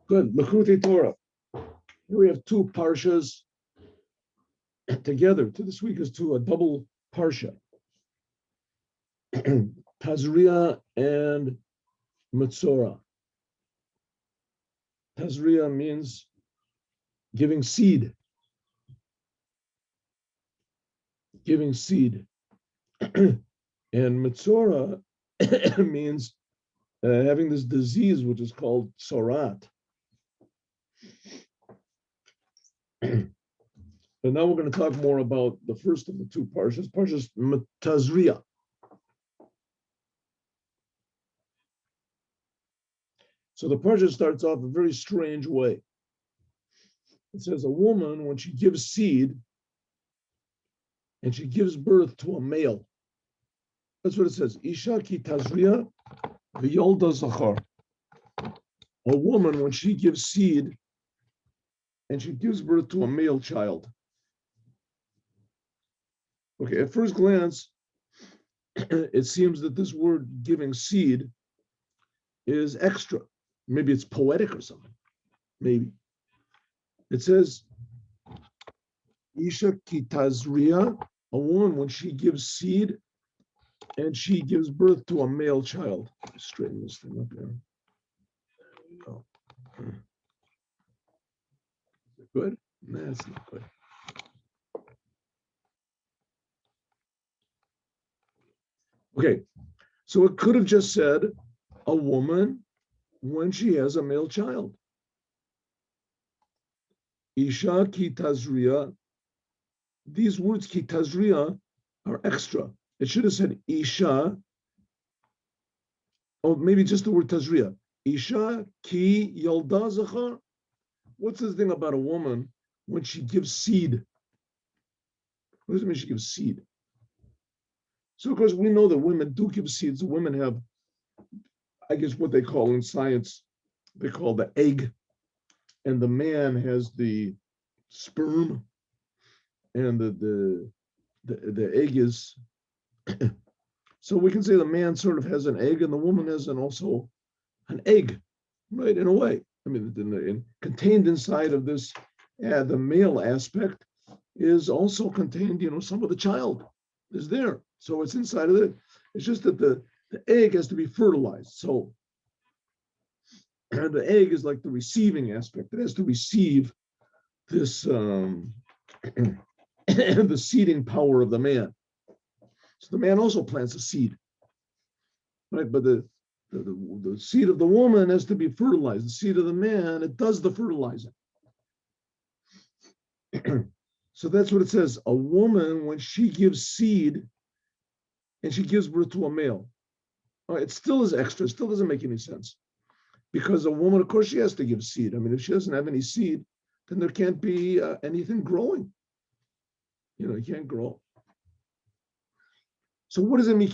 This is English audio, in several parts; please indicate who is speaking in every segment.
Speaker 1: Good. Likuti Torah. Here we have two parshas together. This week is a double parsha. Tazria and Metzora. Tazria means giving seed. Giving seed. And Metzora means having this disease, which is called tzorat. But now we're going to talk more about the first of the two parshas, Parshas Tazria. So the parsha starts off a very strange way. It says a woman, when she gives seed and she gives birth to a male, that's what it says. Isha ki tazria v'yolda zachar. A woman, when she gives seed and she gives birth to a male child. Okay, at first glance, it seems that this word giving seed is extra. Maybe it's poetic or something. Maybe. It says, Isha ki tazria, a woman when she gives seed and she gives birth to a male child. Straighten this thing up here. There we go. Is it good? No, it's not good. Okay, so it could have just said a woman when she has a male child. Isha ki tazria. These words ki tazria are extra. It should have said Isha, or maybe just the word tazria. Isha ki yolda zachar. What's this thing about a woman when she gives seed? What does it mean she gives seed? So, of course, we know that women do give seeds. Women have, I guess, what they call in science, they call the egg, and the man has the sperm, and the egg is. So we can say the man sort of has an egg, and the woman has also an egg, right? In a way, I mean, contained inside of this, the male aspect is also contained. Some of the child is there. So it's inside of it. It's just that the egg has to be fertilized. So the egg is like the receiving aspect. It has to receive this the seeding power of the man. So the man also plants a seed, right? But the seed of the woman has to be fertilized. The seed of the man, it does the fertilizing. So that's what it says. A woman, when she gives seed and she gives birth to a male, it still is extra. It still doesn't make any sense. Because a woman, of course, she has to give seed. I mean, if she doesn't have any seed, then there can't be anything growing. You can't grow. So what does it mean?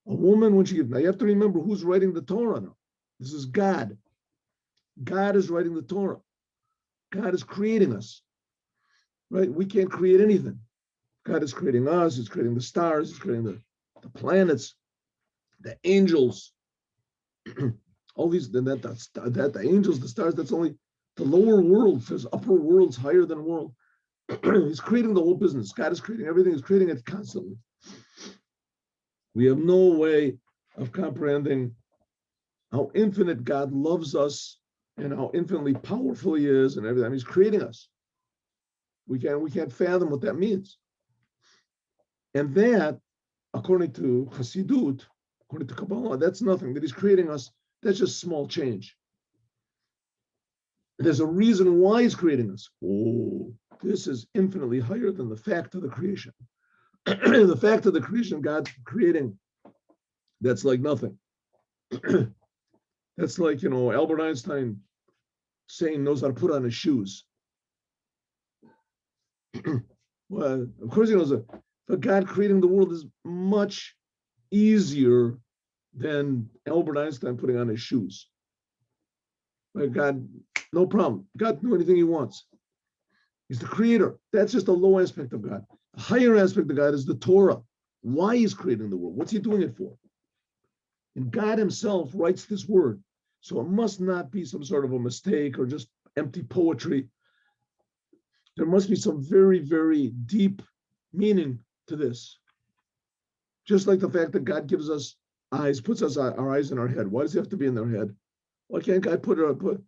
Speaker 1: A woman, when she gives, now you have to remember who's writing the Torah now. This is God. God is writing the Torah. God is creating us. Right? We can't create anything. God is creating us. He's creating the stars. He's creating the planets, the angels. All these, that the angels, the stars, that's only the lower world. There's upper worlds higher than world. He's creating the whole business. God is creating everything. He's creating it constantly. We have no way of comprehending how infinite God loves us and how infinitely powerful He is and everything. I mean, He's creating us. We can't fathom what that means. And that, according to Chassidut, according to Kabbalah, that's nothing. That He's creating us, that's just small change. There's a reason why He's creating us. Oh, this is infinitely higher than the fact of the creation. The fact of the creation, God creating, that's like nothing. That's like, Albert Einstein saying knows how to put on his shoes. Well, of course he knows that. But God creating the world is much easier than Albert Einstein putting on his shoes. Right? God, no problem. God can do anything He wants. He's the creator. That's just a low aspect of God. The higher aspect of God is the Torah. Why He's creating the world. What's He doing it for? And God Himself writes this word. So it must not be some sort of a mistake or just empty poetry. There must be some very, very deep meaning to this. Just like the fact that God gives us eyes, puts us our eyes in our head. Why does it have to be in their head? Why can't God why do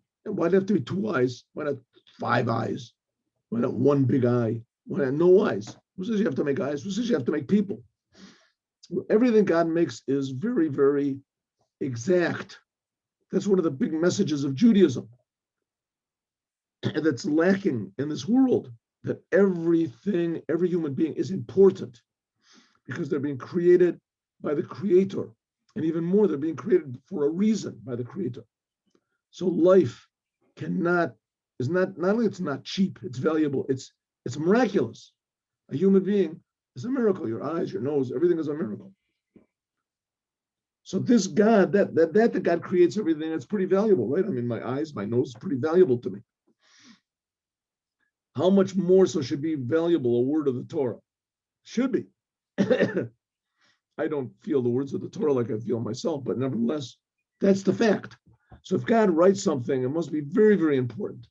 Speaker 1: it have to be 2 eyes? Why not 5 eyes? Why not 1 big eye? Why not no eyes? Who says you have to make eyes? Who says you have to make people? Everything God makes is very, very exact. That's one of the big messages of Judaism that's lacking in this world, that everything, every human being is important because they're being created by the Creator. And even more, they're being created for a reason by the Creator. So life is not only it's not cheap, it's valuable, it's miraculous. A human being is a miracle. Your eyes, your nose, everything is a miracle. So this God, that God creates everything, that's pretty valuable, right? I mean, my eyes, my nose is pretty valuable to me. How much more so should be valuable a word of the Torah? Should be. I don't feel the words of the Torah like I feel myself, but nevertheless, that's the fact. So if God writes something, it must be very, very important,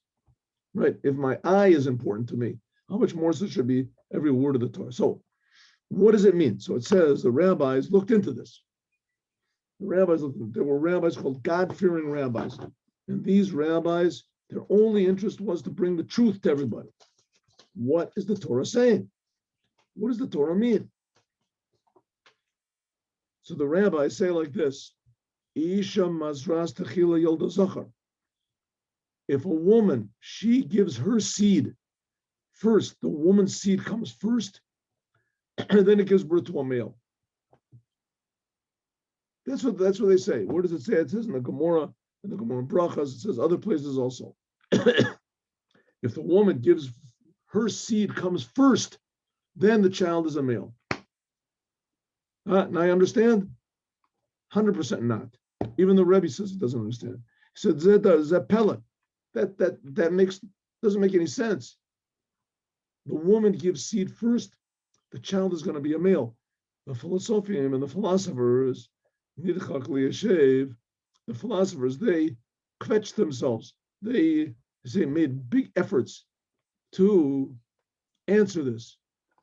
Speaker 1: right? If my eye is important to me, how much more so should be every word of the Torah? So what does it mean? So it says the rabbis looked into this. There were rabbis called God-fearing rabbis. And these rabbis, their only interest was to bring the truth to everybody. What is the Torah saying? What does the Torah mean? So the rabbis say like this, Isha mazras techila yolda zachar. If a woman, she gives her seed first, the woman's seed comes first, and then it gives birth to a male. That's what they say. Where does it say? It says in the Gemara Brachas, it says other places also. If the woman gives her seed comes first, then the child is a male. Now I understand? 100% not. Even the Rebbe says it doesn't understand. He said Zepela. That doesn't make any sense. The woman gives seed first, the child is going to be a male. The philosophians and the philosophers, the philosophers, they kvetched themselves. They made big efforts to answer this.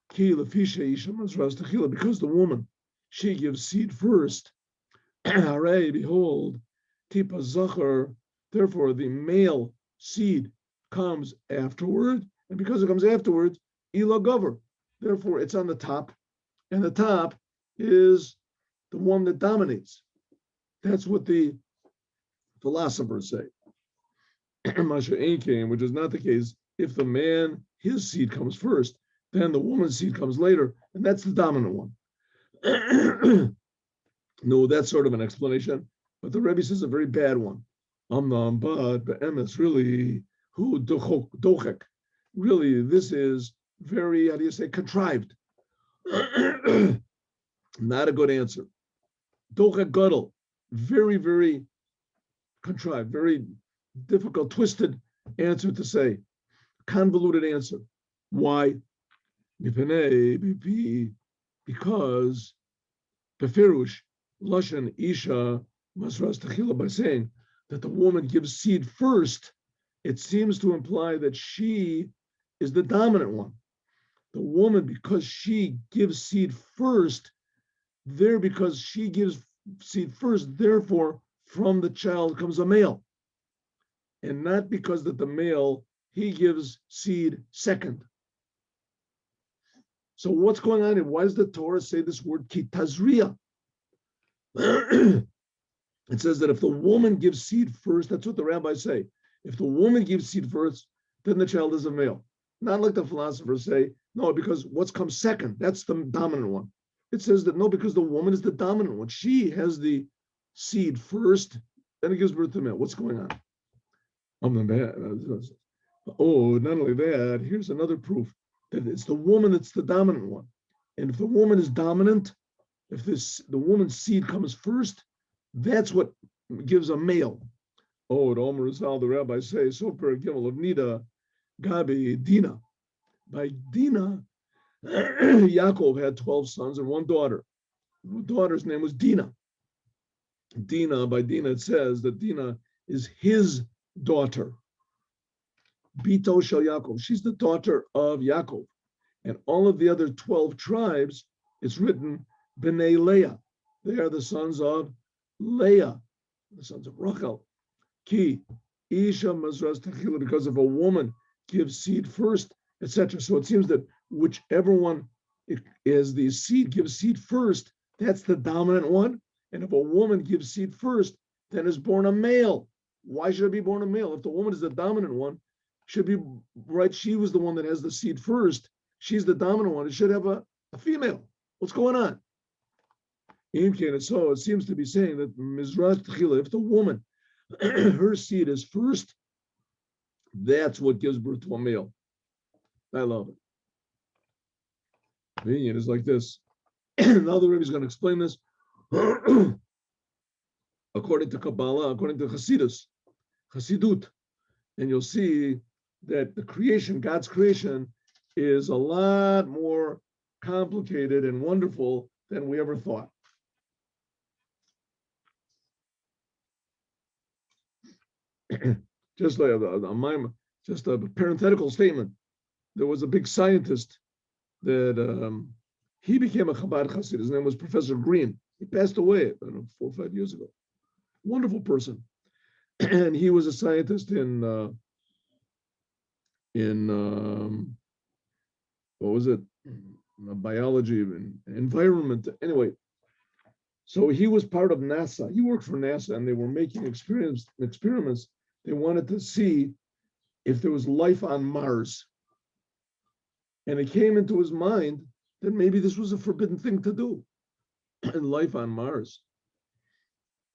Speaker 1: Because the woman, she gives seed first. Behold, tipa zachar, therefore the male seed comes afterward, and because it comes afterwards, ila gover, therefore it's on the top, and the top is the one that dominates. That's what the philosophers say. Masha Ainkein, which is not the case. If the man, his seed comes first, then the woman's seed comes later, and that's the dominant one. No, that's sort of an explanation, but the Rebbe says a very bad one. But be'emes, really, who dochek. Really, this is very, how do you say, contrived. Not a good answer. Dochek gadol, very, very contrived, very difficult, twisted answer to say. Convoluted answer. Why? Because befirush lashon isha masras techila, by saying that the woman gives seed first, it seems to imply that she is the dominant one. The woman, because she gives seed first, because she gives seed first, therefore from the child comes a male. And not because that the male, he gives seed second. So what's going on here? Why does the Torah say this word kitazriya? It says that if the woman gives seed first, that's what the rabbis say. If the woman gives seed first, then the child is a male. Not like the philosophers say, no, because what's come second, that's the dominant one. It says that no, because the woman is the dominant one. She has the seed first, then it gives birth to a male. What's going on? Oh, not only that, here's another proof that it's the woman that's the dominant one. And if the woman is dominant, if the woman's seed comes first, that's what gives a male. Oh, the Omer Rizal, the rabbis say, so per Gimel of Nida, Gabi, Dina. By Dina, Yaakov had 12 sons and one daughter. The daughter's name was Dina. By Dina, it says that Dina is his daughter. Bito Shel Yaakov. She's the daughter of Yaakov. And all of the other 12 tribes, it's written B'nai Leah. They are the sons of Leah, the sons of Rachel. Ki Isha Mazras Techila, because if a woman gives seed first, etc. So it seems that whichever one is the seed gives seed first, that's the dominant one. And if a woman gives seed first, then is born a male. Why should it be born a male? If the woman is the dominant one, should be right. She was the one that has the seed first. She's the dominant one. It should have a female. What's going on? So it seems to be saying that Mizrach Techila, if the woman, her seed is first, that's what gives birth to a male. I love it. Opinion is like this. Now the Rebbe is going to explain this. According to Kabbalah, according to Chassidut, and you'll see that the creation, God's creation, is a lot more complicated and wonderful than we ever thought. Just like a parenthetical statement. There was a big scientist that he became a Chabad Chassid. His name was Professor Green. He passed away, I don't know, 4 or 5 years ago. Wonderful person. And he was a scientist in what was it? Biology and environment. Anyway, so he was part of NASA. He worked for NASA, and they were making experiments. They wanted to see if there was life on Mars. And it came into his mind that maybe this was a forbidden thing to do, and life on Mars.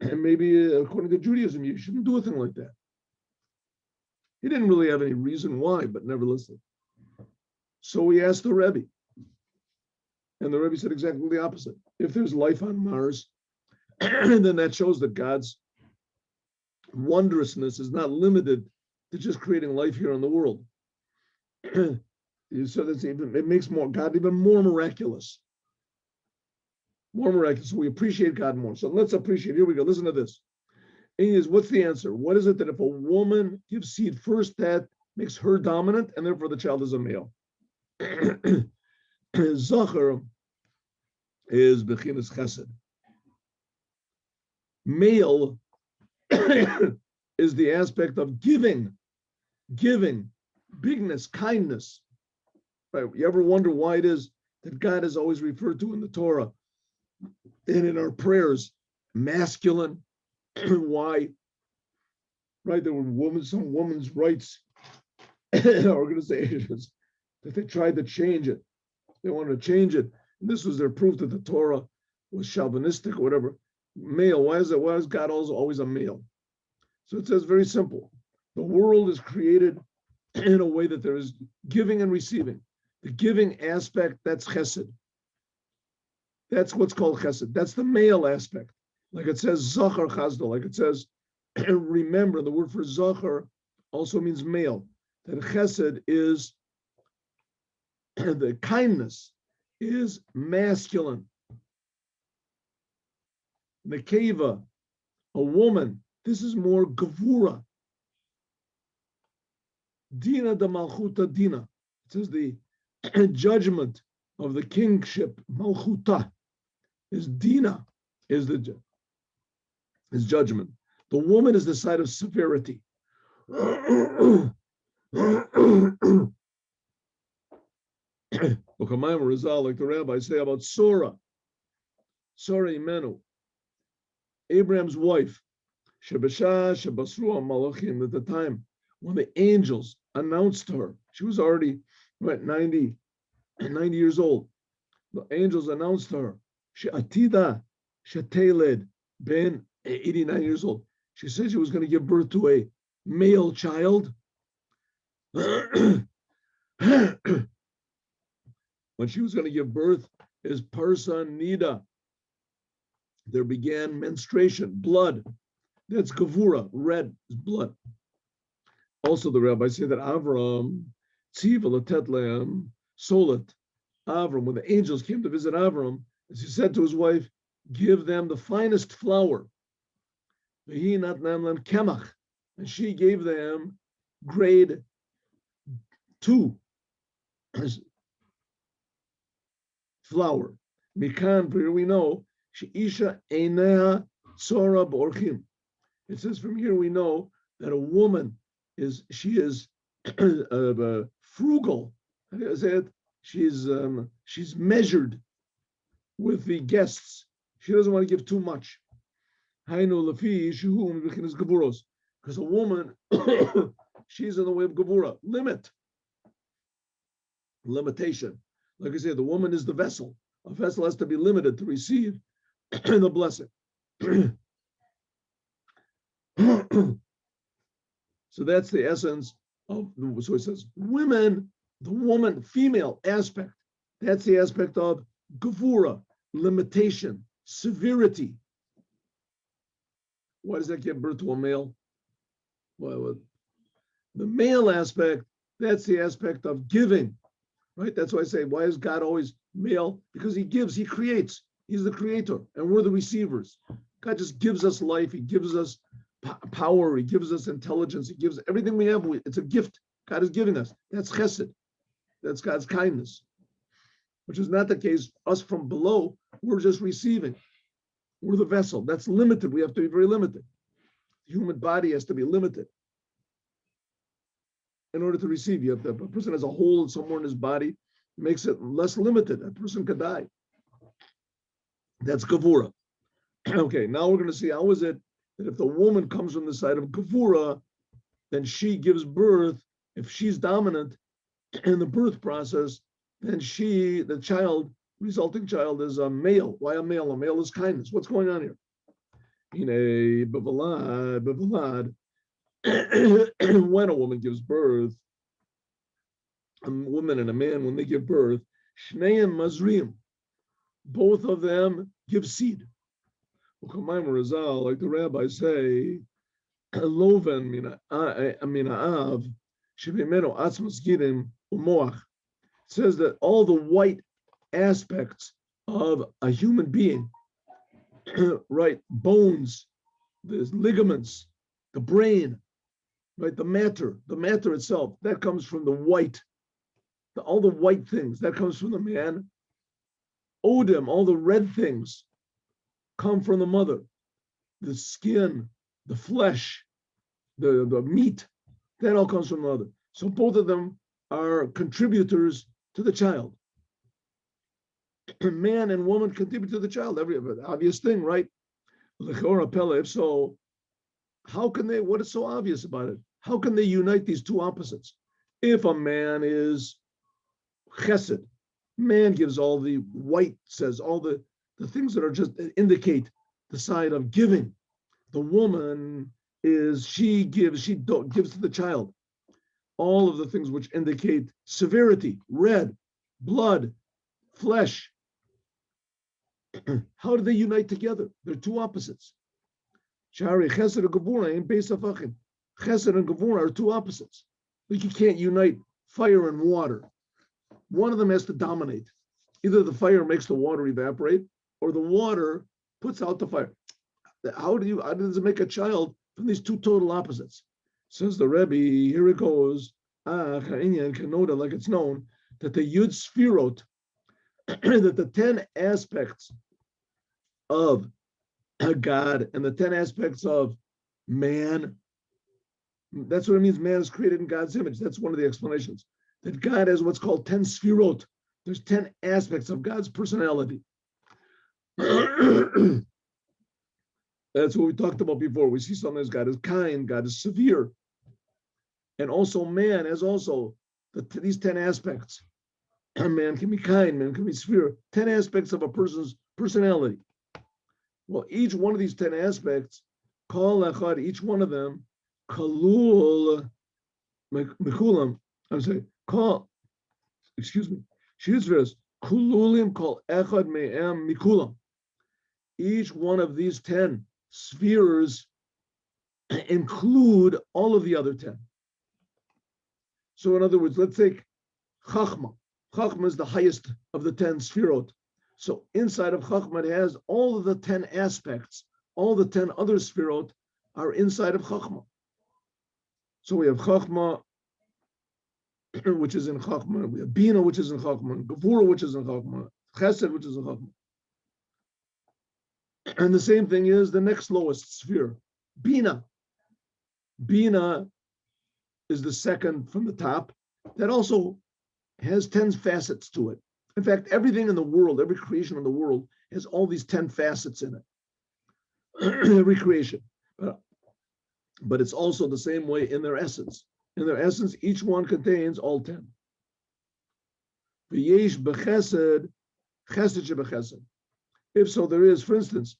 Speaker 1: And maybe according to Judaism, you shouldn't do a thing like that. He didn't really have any reason why, but nevertheless. So he asked the Rebbe. And the Rebbe said exactly the opposite. If there's life on Mars, then that shows that God's wondrousness is not limited to just creating life here on the world. So that's it makes God even more miraculous. More miraculous. So we appreciate God more. So let's appreciate. Here we go. Listen to this. What's the answer? What is it that if a woman gives seed first, that makes her dominant, and therefore the child is a male? Zachar is bechinas chesed. Male is the aspect of giving, bigness, kindness. Right? You ever wonder why it is that God is always referred to in the Torah and in our prayers, masculine? Why? Right? There were some women's rights organizations that they tried to change it. They wanted to change it. And this was their proof that the Torah was chauvinistic or whatever. Male. Why is God always a male? So it says very simple. The world is created in a way that there is giving and receiving. The giving aspect, that's chesed. That's what's called chesed. That's the male aspect. Like it says zachar chasdo, like it says, remember, the word for zachar also means male. That chesed is, the kindness is masculine. Nekeva, a woman, this is more gevura. Dina de malchuta dina. It says the judgment of the kingship, malchuta, is dina, is judgment. The woman is the side of severity. Like the rabbis say about Sarah Imenu, Abraham's wife, Malachim, at the time when the angels announced to her, she was already 90 years old. The angels announced to her, She'atida Sheteled Ben 89 years old. She said she was going to give birth to a male child. When she was going to give birth, is Parsa Nida. There began menstruation, blood. That's Gavura, red is blood. Also, the rabbis say that Avram, Tziva Latetleam, Solet, Avram, when the angels came to visit Avram, as he said to his wife, give them the finest flour. Vehi not namlam kemach. and she gave them grade 2 flour. Mikan, here we know, she'isha einea tzora b'orchim. It says from here we know that a woman is frugal. How do I say it? She's measured with the guests. She doesn't want to give too much. Because a woman, she's in the way of gevura. Limitation. Like I said, the woman is the vessel. A vessel has to be limited to receive the blessing. So that's the essence of, so it says, women, the woman, female aspect. That's the aspect of gevura, limitation, severity. Why does that give birth to a male? Well, the male aspect, that's the aspect of giving, right? That's why I say, why is God always male? Because he gives, he creates. He's the creator, and we're the receivers. God just gives us life. He gives us power. He gives us intelligence. He gives everything we have. It's a gift God is giving us. That's chesed. That's God's kindness, which is not the case. Us from below, we're just receiving. We're the vessel. That's limited. We have to be very limited. The human body has to be limited in order to receive. You have to, if a person has a hole somewhere in his body, it makes it less limited. A person could die. That's gevura. Okay, now we're going to see how is it that if the woman comes from the side of gevura, then she gives birth. If she's dominant in the birth process, then the resulting child is a male. Why a male? A male is kindness. What's going on here? When a woman gives birth, a woman and a man, when they give birth, shneim mazrim, both of them give seed. Like the rabbis say, loven mina av shebimeno atzmos girim umoach. It says that all the white aspects of a human being, right, bones, the ligaments, the brain, right, the matter itself, that comes from the white, all the white things, that comes from the man. Odem, all the red things, come from the mother. The skin, the flesh, the meat, that all comes from the mother. So both of them are contributors to the child. Man and woman contribute to the child. Every obvious thing, right? If so, how can they? What is so obvious about it? How can they unite these two opposites? If a man is chesed, man gives all the white, says all the things that are just indicate the side of giving. The woman she gives to the child all of the things which indicate severity, red, blood, flesh. How do they unite together? They're two opposites. Shari chesed and gevura ain't based off achim. Chesed and gevura are two opposites. Like you can't unite fire and water. One of them has to dominate. Either the fire makes the water evaporate, or the water puts out the fire. How does it make a child from these two total opposites? Says the Rebbe, here it goes. Like it's known that the Yud Sfirot, that the 10 aspects of God and the 10 aspects of man, that's what it means. Man is created in God's image. That's one of the explanations. That God has what's called 10 Sfirot. There's 10 aspects of God's personality. That's what we talked about before. We see sometimes God is kind, God is severe. And also man has also these 10 aspects. Man can be kind, man can be severe. 10 aspects of a person's personality. Well, each one of these 10 aspects, kol echad, each one of them, kalul, mekulam, I'm sorry, shizvers, kululim kol echad me'em mikulam. Each one of these 10 spheres include all of the other 10. So in other words, let's take Chachma. Chachma is the highest of the 10 sphirot. So inside of Chachma, it has all of the 10 aspects. All the 10 other sphirot are inside of Chachma. So we have Chachma, which is in Chachma. We have Bina, which is in Chachma. Gevura, which is in Chachma. Chesed, which is in Chachma. And the same thing is the next lowest sphere, Bina. Bina is the second from the top. That also has 10 facets to it. In fact, everything in the world, every creation in the world has all these 10 facets in it. Every creation. But it's also the same way in their essence. In their essence, each one contains all 10. V'yesh b'chesed, chesed sheb'chesed. If so, there is, for instance,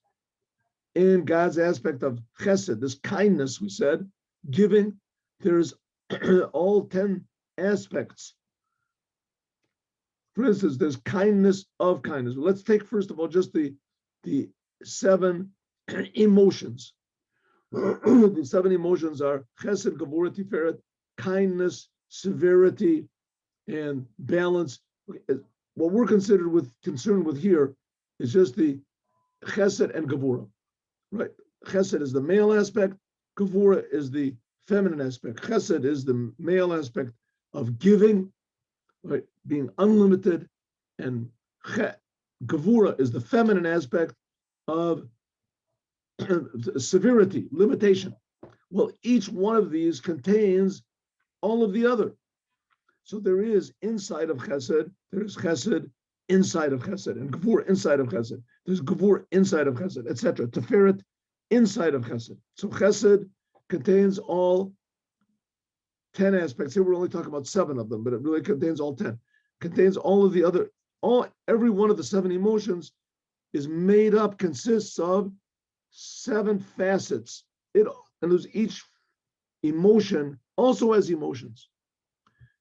Speaker 1: in God's aspect of chesed, this kindness, we said, giving, there's all 10 aspects. For instance, there's kindness of kindness. Let's take, first of all, just the 7 emotions. The 7 emotions are chesed, gevura, tiferet, kindness, severity, and balance. What we're concerned with here is just the chesed and gevura, right? Chesed is the male aspect, gevura is the feminine aspect. Chesed is the male aspect of giving, right, being unlimited, and gevura is the feminine aspect of severity, limitation. Well, each one of these contains all of the other. So there is inside of chesed, there's chesed inside of chesed, and gevur inside of chesed. There's gevur inside of chesed, etc. Tiferet inside of chesed. So chesed contains all 10 aspects. Here we're only talking about 7 of them, but it really contains all 10. Contains all of the other, every one of the 7 emotions is made up, consists of 7 facets. And there's each emotion also has emotions.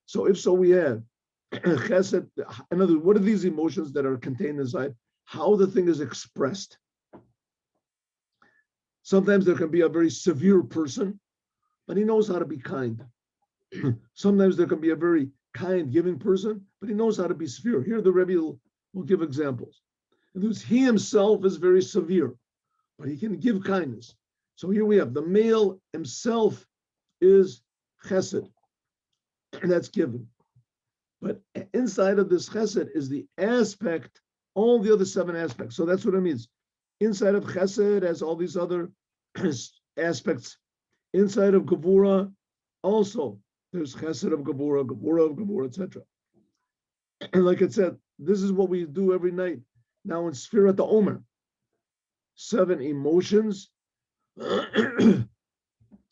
Speaker 1: So if so, we have chesed. In other words, what are these emotions that are contained inside? How the thing is expressed. Sometimes there can be a very severe person, but he knows how to be kind. Sometimes there can be a very kind, giving person, but he knows how to be severe. Here the Rebbe will give examples. And he himself is very severe, but he can give kindness. So here we have the male himself is chesed, and that's given. But inside of this chesed is the aspect, all the other 7 aspects. So that's what it means. Inside of chesed has all these other aspects. Inside of gevura also there's chesed of gevura, etc. And like I said, this is what we do every night. Now in Sfirat Omer, 7 emotions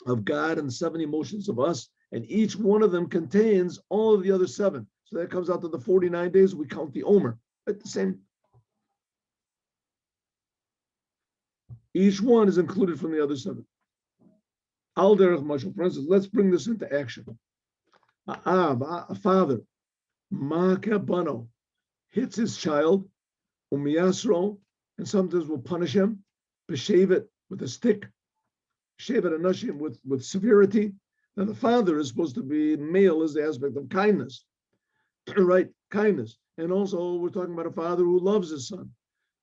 Speaker 1: of God and 7 emotions of us, and each one of them contains all of the other 7. So that comes out to the 49 days. We count the Omer at the same. Each one is included from the other 7. Al derech mashal. For instance, let's bring this into action. A father, ma'akeh hits his child, umiyasro, and sometimes will punish him, b'shevet, with a stick, shevet anashim, with severity. Now the father is supposed to be male, is the aspect of kindness, right? Kindness. And also we're talking about a father who loves his son.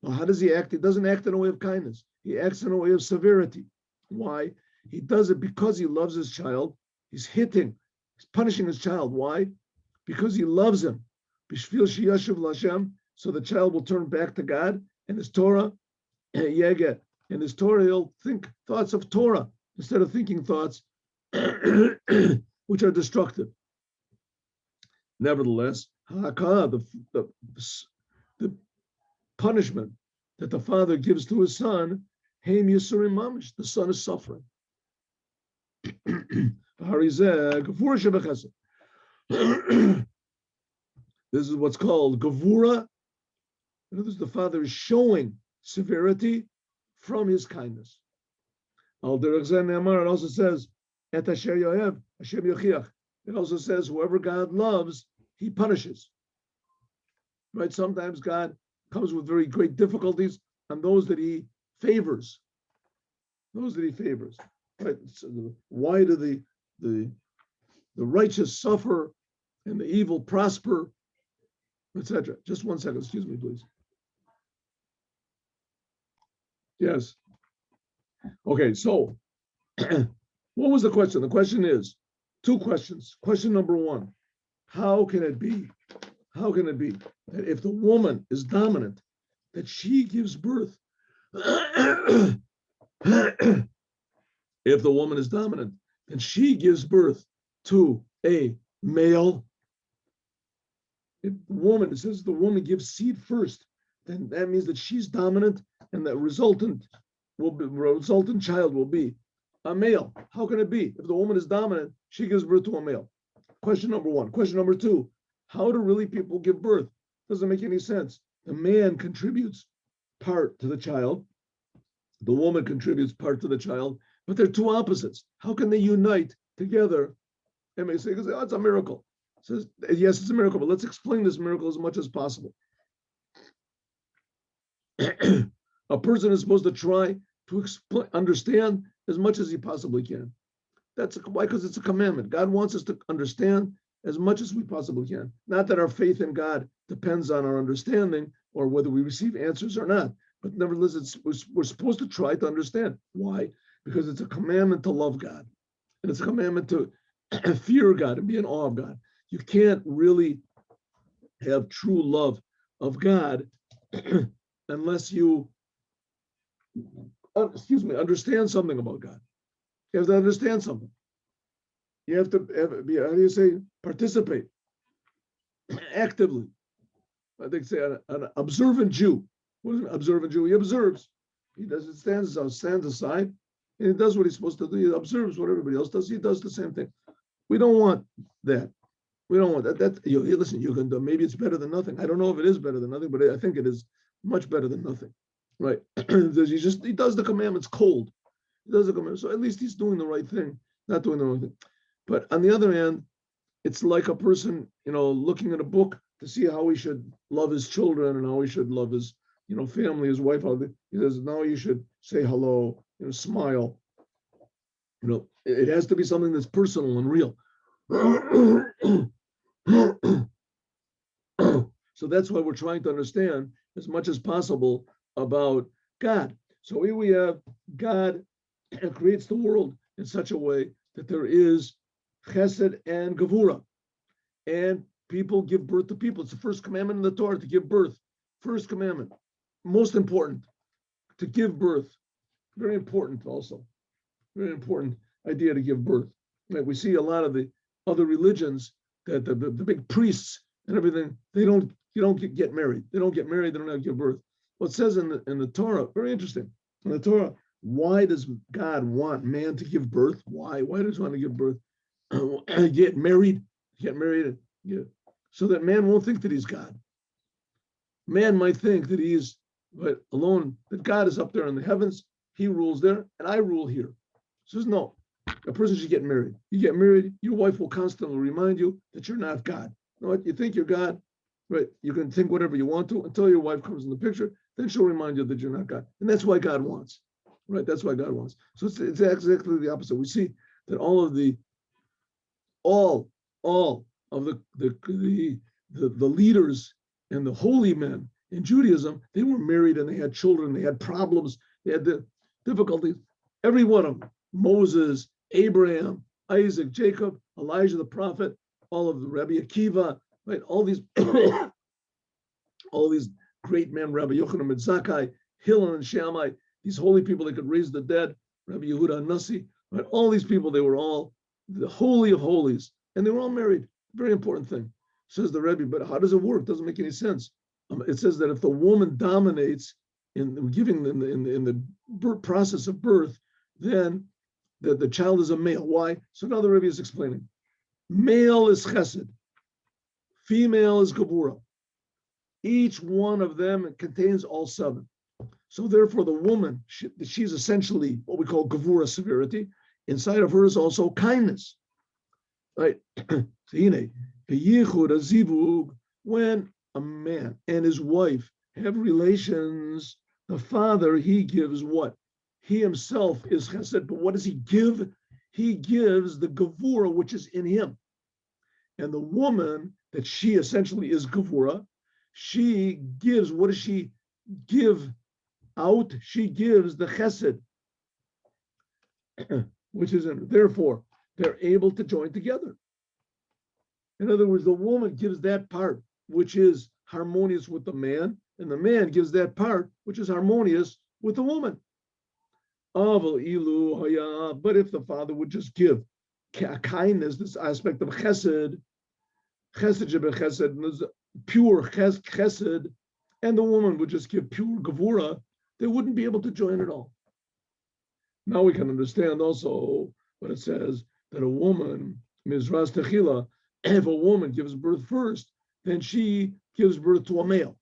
Speaker 1: Well, how does he act? He doesn't act in a way of kindness. He acts in a way of severity. Why? He does it because he loves his child. He's punishing his child. Why? Because he loves him. So the child will turn back to God and his Torah. And his Torah, he'll think thoughts of Torah instead of thinking thoughts which are destructive. Nevertheless, the punishment that the father gives to his son, Haim Yisurim Mamish, the son is suffering. This is what's called Gevura. In other words, the father is showing severity from his kindness. It also says, Et asher yohev, Hashem yochiach. It also says, whoever God loves, he punishes. Right? Sometimes God comes with very great difficulties on those that he favors. Right? So why do the righteous suffer and the evil prosper, etc.? Just 1 second, excuse me, please. Yes. Okay, so what was the question? The question is, Two questions. Question number one, how can it be that if the woman is dominant, that she gives birth? If the woman is dominant, then she gives birth to a male. If the woman, it says the woman gives seed first, then that means that she's dominant, and the resultant child will be a male. How can it be? If the woman is dominant, she gives birth to a male. Question number one. Question number two, how do really people give birth? Doesn't make any sense. The man contributes part to the child. The woman contributes part to the child, but they're two opposites. How can they unite together? And may say, oh, it's a miracle. Says, yes, it's a miracle, but let's explain this miracle as much as possible. A person is supposed to try to understand as much as he possibly can. That's why, because it's a commandment. God wants us to understand as much as we possibly can. Not that our faith in God depends on our understanding or whether we receive answers or not, but nevertheless, we're supposed to try to understand. Why? Because it's a commandment to love God, and it's a commandment to fear God and be in awe of God. You can't really have true love of God unless you, understand something about God. You have to understand something. You have to how do you say, participate actively. I think say an observant Jew. What is an observant Jew? He observes. He doesn't stands aside, and he does what he's supposed to do. He observes what everybody else does. He does the same thing. We don't want that. We don't want that. Listen, you can do. Maybe it's better than nothing. I don't know if it is better than nothing, but I think it is much better than nothing. Right? He does the commandments cold. He does the commandments, so at least he's doing the right thing, not doing the wrong thing. But on the other hand, it's like a person, looking at a book to see how he should love his children and how he should love his, family, his wife. He says, now you should say hello, smile. It has to be something that's personal and real. So that's why we're trying to understand as much as possible about God. So here we have God creates the world in such a way that there is chesed and gevura, and people give birth to people. It's the first commandment in the Torah to give birth. First commandment, most important, to give birth. Very important also. Very important idea to give birth. Like we see a lot of the other religions that the big priests and everything, you don't get married. They don't get married. They don't have to give birth. Well, it says in the Torah, very interesting. In the Torah, why does God want man to give birth? Why? Why does he want to give birth? Get married, so that man won't think that he's God. Man might think that he is alone, that God is up there in the heavens, he rules there, and I rule here. Says no, a person should get married. You get married, your wife will constantly remind you that you're not God. You know what? You think you're God, right? You can think whatever you want to until your wife comes in the picture, then she'll remind you that you're not God. And that's why God wants, right? That's why God wants. So it's exactly the opposite. We see that all of the leaders and the holy men in Judaism, they were married and they had children, they had problems, they had the difficulties. Every one of them, Moses, Abraham, Isaac, Jacob, Elijah the prophet, all of the Rabbi Akiva, right? All these great men, Rabbi Yochanan and Zakkai, Hillel and Shammai, these holy people that could raise the dead, Rabbi Yehuda and Nasi, right? All these people, they were all the holy of holies, and they were all married. Very important thing, says the Rebbe. But how does it work? Doesn't make any sense. It says that if the woman dominates in giving them in the process of birth, then the child is a male. Why? So now the Rebbe is explaining. Male is chesed, female is gevura. Each one of them contains all seven. So therefore, the woman, she's essentially what we call gevura, severity. Inside of her is also kindness, right? When a man and his wife have relations, the father, he gives what? He himself is chesed, but what does he give? He gives the gevura, which is in him. And the woman, that she essentially is gevura, she gives, what does she give out? She gives the chesed, which is in her. Therefore, they're able to join together. In other words, the woman gives that part which is harmonious with the man, and the man gives that part which is harmonious with the woman. But if the father would just give kindness, this aspect of chesed, pure chesed, and the woman would just give pure gevura, they wouldn't be able to join at all. Now we can understand also what it says, that a woman, mizras techila, if a woman gives birth first, then she gives birth to a male.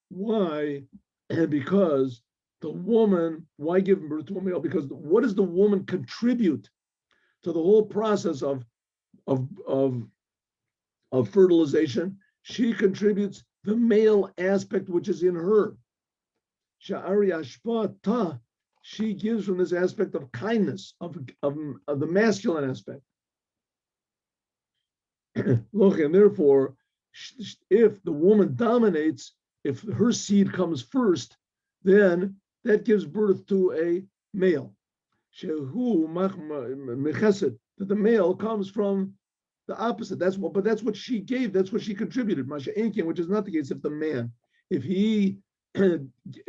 Speaker 1: Why? Because the woman, why give birth to a male? Because what does the woman contribute to the whole process of fertilization? She contributes the male aspect which is in her. Sha'ari ashpata, she gives from this aspect of kindness, of the masculine aspect. Look, and therefore, if the woman dominates, if her seed comes first, then that gives birth to a male. Shehu mechesed, that the male comes from the opposite. That's what she gave. That's what she contributed. Masha Enkin, which is not the case if the man, if he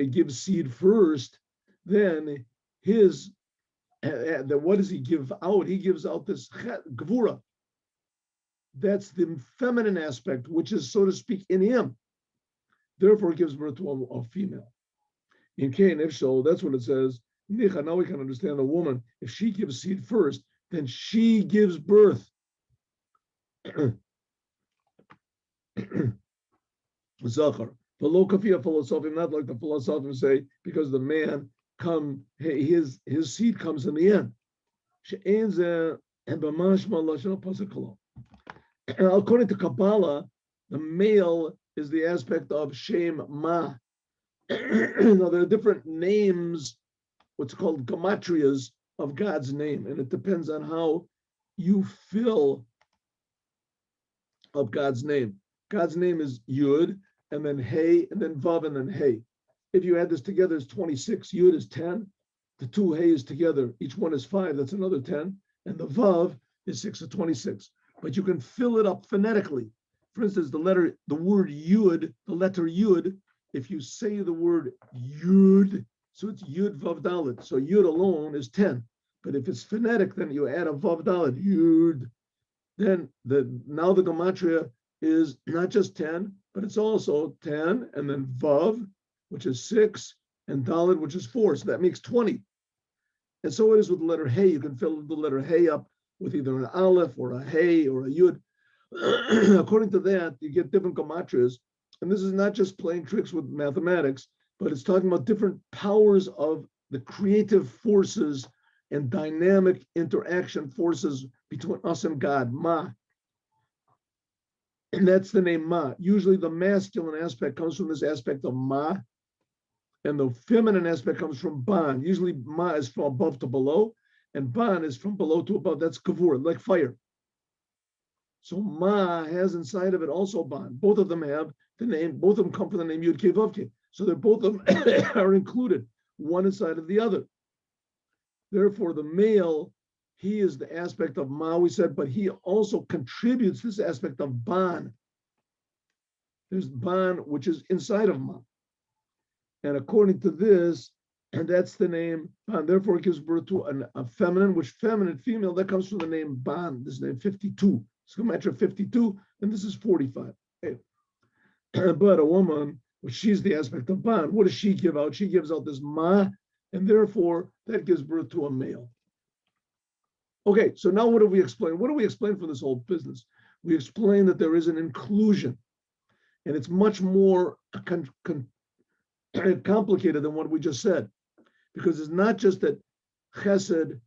Speaker 1: gives seed first, then what does he give out? He gives out this gevura. That's the feminine aspect, which is, so to speak, in him. Therefore, it gives birth to a female. In Cain, if so, that's what it says. Now we can understand the woman. If she gives seed first, then she gives birth. Zachar. The low kafia philosophy, not like the philosophers say, because the man his seed comes in the end. According to Kabbalah, the male is the aspect of Shem Ma. Now, there are different names, what's called gematrias of God's name, and it depends on how you fill up God's name. God's name is Yud, and then Hey, and then Vav, and then Hey. If you add this together, it's 26. Yud is 10. The two Heys together, each one is 5. That's another 10. And the Vav is 6 to 26. But you can fill it up phonetically. For instance, the word Yud, the letter Yud, if you say the word Yud, so it's Yud Vav Dalet. So Yud alone is 10. But if it's phonetic, then you add a Vav Dalet, Yud. Then now the gematria is not just 10, but it's also 10, and then Vav, which is 6, and Dalet, which is 4. So that makes 20. And so it is with the letter Hey. You can fill the letter Hey up with either an Aleph or a Hey or a Yud. According to that, you get different gematrias. And this is not just playing tricks with mathematics, but it's talking about different powers of the creative forces and dynamic interaction forces between us and God, Ma. And that's the name Ma. Usually the masculine aspect comes from this aspect of Ma, and the feminine aspect comes from Ban. Usually Ma is from above to below, and Ban is from below to above. That's Kavur, like fire. So Ma has inside of it also Ban. Both of them have the name, both of them come from the name Yud Kei Vav Kei. So they're both of them are included, one inside of the other. Therefore, the male, he is the aspect of Ma, we said, but he also contributes this aspect of Ban. There's Ban, which is inside of Ma. And according to this, and that's the name Ban. Therefore, it gives birth to a feminine, which feminine, female, that comes from the name Ban. This is name 52. Gematria 52, and this is 45. Okay. But a woman, well, she's the aspect of Ban. What does she give out? She gives out this Ma, and therefore that gives birth to a male. Okay, so now what do we explain? What do we explain from this whole business? We explain that there is an inclusion, and it's much more complicated than what we just said, because it's not just that Chesed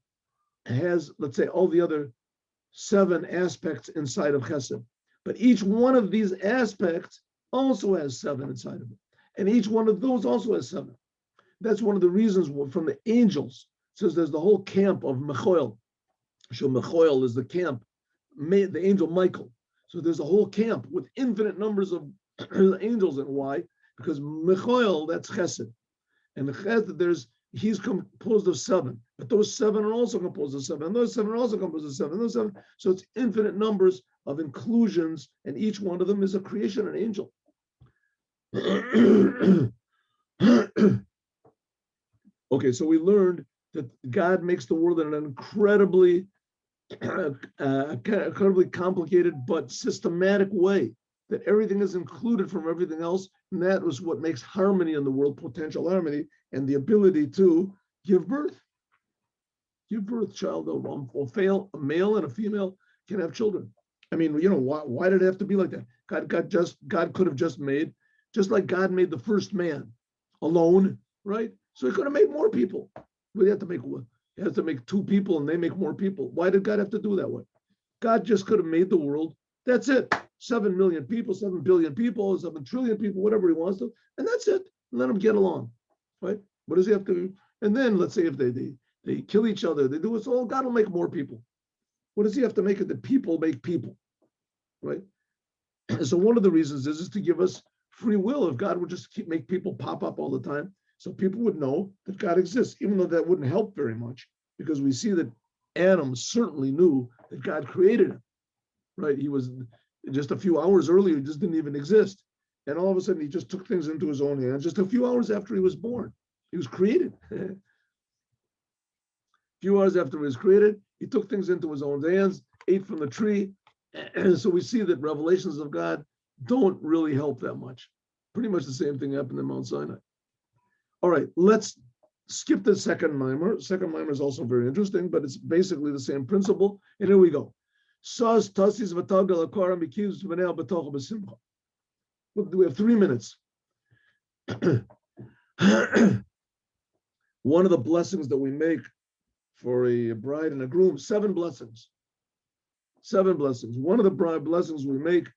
Speaker 1: has, let's say, all the other 7 aspects inside of Chesed, but each one of these aspects also has 7 inside of it, and each one of those also has 7. That's one of the reasons from the angels. It says there's the whole camp of Mechoel. So Mechoel is the camp, the angel Michael. So there's a whole camp with infinite numbers of angels. And why? Because Mechoel, that's Chesed. And Chesed, there's he's composed of 7, but those 7 are also composed of 7, and those 7 are also composed of 7, and those 7. So it's infinite numbers of inclusions, and each one of them is a creation, an angel. Okay, so we learned that God makes the world in an incredibly complicated but systematic way, that everything is included from everything else, and that was what makes harmony in the world, potential harmony, and the ability to give birth. Give birth, child, a male and a female can have children. I mean, why did it have to be like that? God could have just made, just like God made the first man alone, right? So he could have made more people. But he had to make 2 people, and they make more people. Why did God have to do that way? God just could have made the world. That's it. 7 million people, 7 billion people, 7 trillion people, whatever he wants to, and that's it. And let them get along, right? What does he have to do? And then let's say if they kill each other, they do it, so God will make more people. What does he have to make it that people make people, right? And so one of the reasons is to give us free will. If God would just make people pop up all the time, so people would know that God exists, even though that wouldn't help very much, because we see that Adam certainly knew that God created him, right? He was just a few hours earlier, he just didn't even exist. And all of a sudden, he just took things into his own hands. Just a few hours after he was born, he was created. A few hours after he was created, he took things into his own hands, ate from the tree. And so we see that revelations of God don't really help that much. Pretty much the same thing happened in Mount Sinai. All right, let's skip the second mimer. Second mimer is also very interesting, but it's basically the same principle. And here we go. We have 3 minutes. One of the blessings that we make for a bride and a groom, 7 blessings. 7 blessings. One of the blessings we make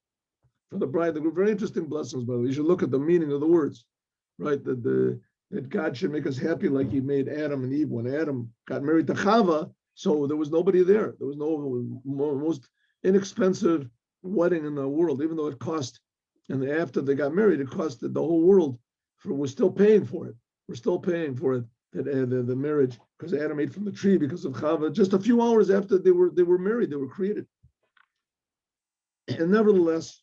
Speaker 1: for the bride and the groom, very interesting blessings, by the way. You should look at the meaning of the words, right? That God should make us happy like he made Adam and Eve. When Adam got married to Chava, so there was nobody there. There was no most inexpensive wedding in the world, even though it cost, and after they got married, it costed the whole world. We're still paying for it. We're still paying for it, the marriage, because Adam ate from the tree because of Chava. Just a few hours after they were married, they were created. And nevertheless,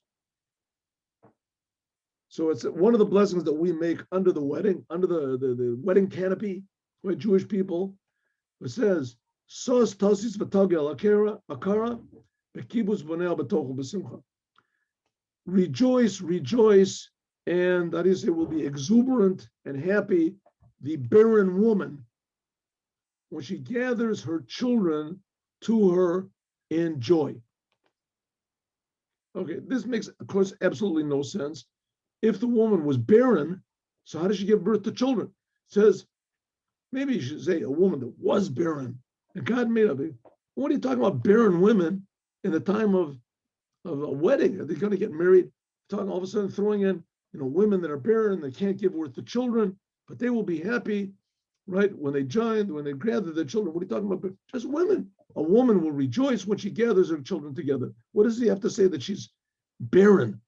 Speaker 1: so it's one of the blessings that we make under the wedding, under the wedding canopy, by Jewish people. It says, "Sos tasis v'tagel akara bekibus bonel b'tochu b'simcha." Rejoice, rejoice, and that is, it will be exuberant and happy, the barren woman, when she gathers her children to her in joy. Okay, this makes, of course, absolutely no sense. If the woman was barren, so how does she give birth to children? It says, maybe you should say a woman that was barren, and God made of it. What are you talking about, barren women in the time of a wedding? Are they going to get married? Talking all of a sudden throwing in, women that are barren, they can't give birth to children, but they will be happy, right? When they gather their children. What are you talking about? Just women. A woman will rejoice when she gathers her children together. What does he have to say that she's barren?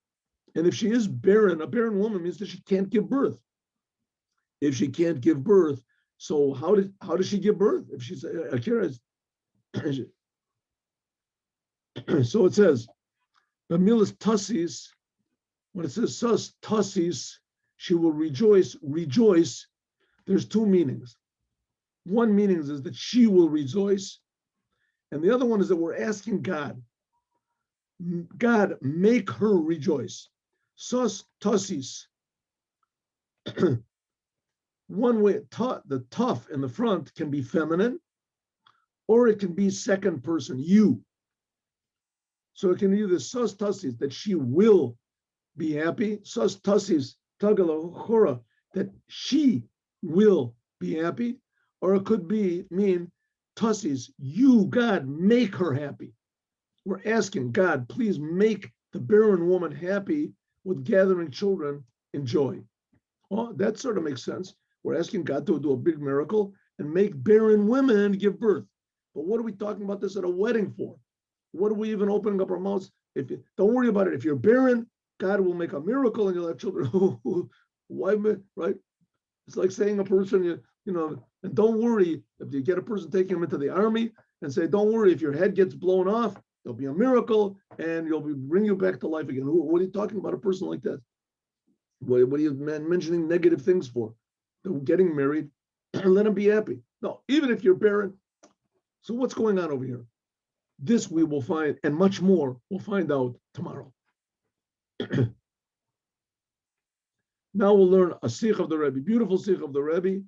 Speaker 1: And if she is barren, a barren woman means that she can't give birth. If she can't give birth, so how does she give birth? If she's Akira, so it says, Bamilas Tassis, when it says sus Tassis, she will rejoice. Rejoice. There's 2 meanings. One meaning is that she will rejoice, and the other one is that we're asking God, make her rejoice. Sus Tassis. One way, the tough in the front can be feminine, or it can be second person, you. So it can be the sus tassis, that she will be happy. Sus tassis, tagalachora, that she will be happy. Or it could mean tassis, you, God, make her happy. We're asking God, please make the barren woman happy with gathering children in joy. Well, that sort of makes sense. We're asking God to do a big miracle and make barren women give birth. But what are we talking about this at a wedding for? What are we even opening up our mouths? Don't worry about it. If you're barren, God will make a miracle and you'll have children. Why, right? It's like saying a person, And don't worry if you get a person taking him into the army and say, don't worry, if your head gets blown off, there'll be a miracle and bring you back to life again. What are you talking about a person like that? What are you mentioning negative things for? They're getting married, let them be happy. No, even if you're barren. So what's going on over here? This we will find, and much more we'll find out tomorrow. Now we'll learn a sikh of the Rebbe, beautiful sikh of the Rebbe,